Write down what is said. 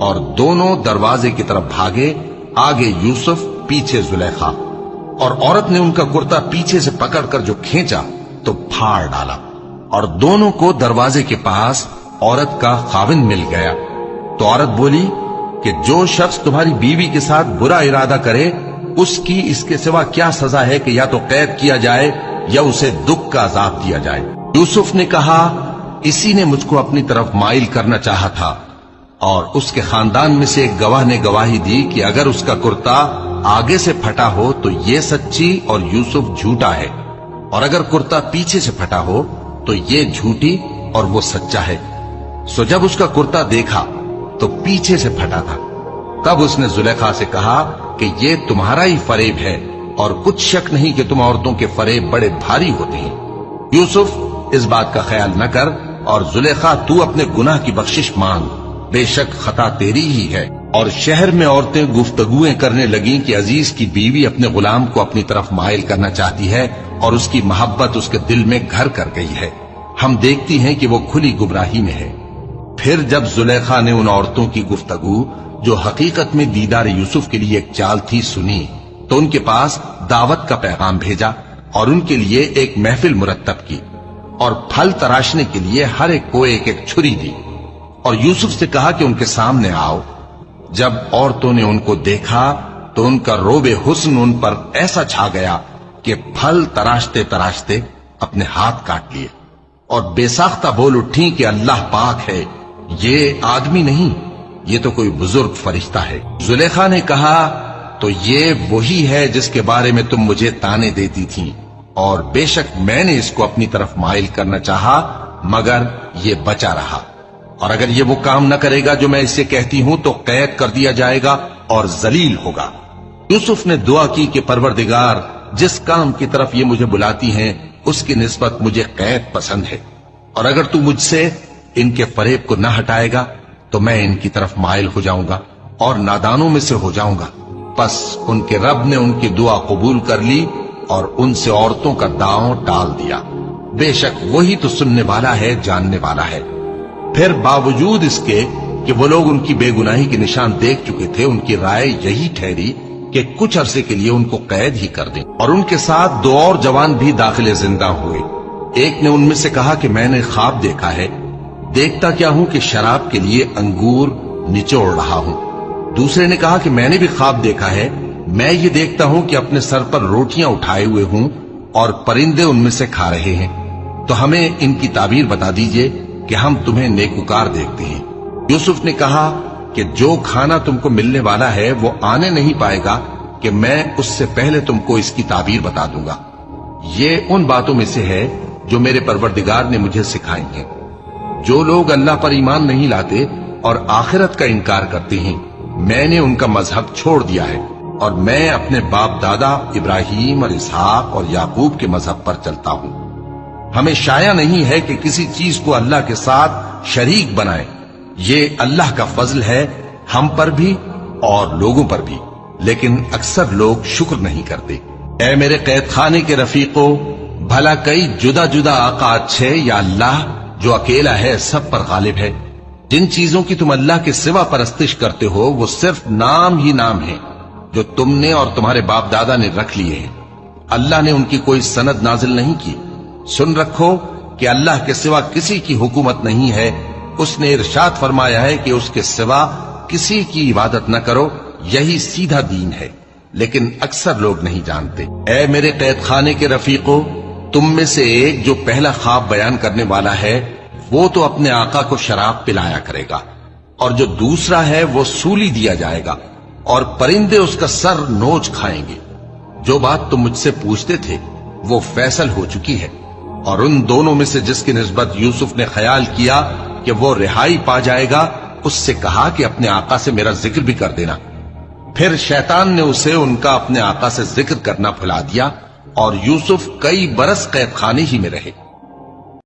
اور دونوں دروازے کی طرف بھاگے، آگے یوسف، پیچھے زلیخا، اور عورت نے ان کا کرتا پیچھے سے پکڑ کر جو کھینچا تو پھاڑ ڈالا، اور دونوں کو دروازے کے پاس عورت کا خاوند مل گیا۔ تو عورت بولی کہ جو شخص تمہاری بیوی کے ساتھ برا ارادہ کرے اس کی اس کے سوا کیا سزا ہے کہ یا تو قید کیا جائے یا اسے دکھ کا عذاب دیا جائے۔ یوسف نے کہا اسی نے مجھ کو اپنی طرف مائل کرنا چاہا تھا، اور اس کے خاندان میں سے ایک گواہ نے گواہی دی کہ اگر اس کا کرتا آگے سے پھٹا ہو تو یہ سچی اور یوسف جھوٹا ہے، اور اگر کرتا پیچھے سے پھٹا ہو تو یہ جھوٹی اور وہ سچا ہے۔ سو جب اس کا کرتا دیکھا تو پیچھے سے پھٹا تھا، تب اس نے زلیخا سے کہا کہ یہ تمہارا ہی فریب ہے، اور کچھ شک نہیں کہ تم عورتوں کے فریب بڑے بھاری ہوتے ہیں۔ یوسف اس بات کا خیال نہ کر، اور زلیخا تو اپنے گناہ کی بخشش مانگ، بے شک خطا تیری ہی ہے۔ اور شہر میں عورتیں گفتگویں کرنے لگیں کہ عزیز کی بیوی اپنے غلام کو اپنی طرف مائل کرنا چاہتی ہے، اور اس کی محبت اس کے دل میں گھر کر گئی ہے، ہم دیکھتی ہیں کہ وہ کھلی گمراہی میں ہے۔ پھر جب زلیخا نے ان عورتوں کی گفتگو جو حقیقت میں دیدار یوسف کے لیے ایک چال تھی سنی، تو ان کے پاس دعوت کا پیغام بھیجا اور ان کے لیے ایک محفل مرتب کی، اور پھل تراشنے کے لیے ہر ایک کو ایک ایک چھری دی، اور یوسف سے کہا کہ ان کے سامنے آؤ۔ جب عورتوں نے ان کو دیکھا تو ان کا روب حسن ان پر ایسا چھا گیا کہ پھل تراشتے تراشتے اپنے ہاتھ کاٹ لیے، اور بے ساختہ بول اٹھی کہ اللہ پاک ہے، یہ آدمی نہیں، یہ تو کوئی بزرگ فرشتہ ہے۔ زلیخا نے کہا تو یہ وہی ہے جس کے بارے میں تم مجھے تانے دیتی تھیں، اور بے شک میں نے اس کو اپنی طرف مائل کرنا چاہا مگر یہ بچا رہا، اور اگر یہ وہ کام نہ کرے گا جو میں اسے کہتی ہوں تو قید کر دیا جائے گا اور ذلیل ہوگا۔ یوسف نے دعا کی کہ پروردگار، جس کام کی طرف یہ مجھے بلاتی ہیں اس کی نسبت مجھے قید پسند ہے، اور اگر تو مجھ سے ان کے فریب کو نہ ہٹائے گا تو میں ان کی طرف مائل ہو جاؤں گا اور نادانوں میں سے ہو جاؤں گا۔ پس ان کے رب نے ان کی دعا قبول کر لی اور ان سے عورتوں کا داؤں ٹال دیا، بے شک وہی تو سننے والا ہے، جاننے والا ہے۔ پھر باوجود اس کے کہ وہ لوگ ان کی بے گناہی کے نشان دیکھ چکے تھے، ان کی رائے یہی ٹھہری کہ کچھ عرصے کے لیے ان کو قید ہی کر دیں، اور ان کے ساتھ دو اور جوان بھی داخل زندہ ہوئے۔ ایک نے ان میں سے کہا کہ میں نے خواب دیکھا ہے، دیکھتا کیا ہوں کہ شراب کے لیے انگور نچوڑ رہا ہوں۔ دوسرے نے کہا کہ میں نے بھی خواب دیکھا ہے، میں یہ دیکھتا ہوں کہ اپنے سر پر روٹیاں اٹھائے ہوئے ہوں اور پرندے ان میں سے کھا رہے ہیں، تو ہمیں ان کی تعبیر بتا دیجئے کہ ہم تمہیں نیکوکار دیکھتے ہیں۔ یوسف نے کہا کہ جو کھانا تم کو ملنے والا ہے وہ آنے نہیں پائے گا کہ میں اس سے پہلے تم کو اس کی تعبیر بتا دوں گا۔ یہ ان باتوں میں سے ہے جو میرے پروردگار نے مجھے سکھائی ہیں۔ جو لوگ اللہ پر ایمان نہیں لاتے اور آخرت کا انکار کرتے ہیں، میں نے ان کا مذہب چھوڑ دیا ہے، اور میں اپنے باپ دادا ابراہیم اور اسحاق اور یعقوب کے مذہب پر چلتا ہوں۔ ہمیں شایع نہیں ہے کہ کسی چیز کو اللہ کے ساتھ شریک بنائے، یہ اللہ کا فضل ہے ہم پر بھی اور لوگوں پر بھی، لیکن اکثر لوگ شکر نہیں کرتے۔ اے میرے قید خانے کے رفیقوں، بھلا کئی جدا جدا آقا اچھے یا اللہ جو اکیلا ہے سب پر غالب ہے؟ جن چیزوں کی تم اللہ کے سوا پرستش کرتے ہو وہ صرف نام ہی نام ہیں جو تم نے اور تمہارے باپ دادا نے رکھ لیے ہیں، اللہ نے ان کی کوئی سند نازل نہیں کی۔ سن رکھو کہ اللہ کے سوا کسی کی حکومت نہیں ہے، اس نے ارشاد فرمایا ہے کہ اس کے سوا کسی کی عبادت نہ کرو، یہی سیدھا دین ہے، لیکن اکثر لوگ نہیں جانتے۔ اے میرے قید خانے کے رفیقوں، تم میں سے ایک جو پہلا خواب بیان کرنے والا ہے وہ تو اپنے آقا کو شراب پلایا کرے گا، اور جو دوسرا ہے وہ سولی دیا جائے گا، اور پرندے اس کا سر نوچ کھائیں گے۔ جو بات تم مجھ سے پوچھتے تھے وہ فیصل ہو چکی ہے، اور ان دونوں میں سے جس کی نسبت یوسف نے خیال کیا کہ وہ رہائی پا جائے گا، اس سے کہا کہ اپنے آقا سے میرا ذکر بھی کر دینا۔ پھر شیطان نے اسے ان کا اپنے آقا سے ذکر کرنا بھلا دیا، اور یوسف کئی برس قید خانے ہی میں رہے۔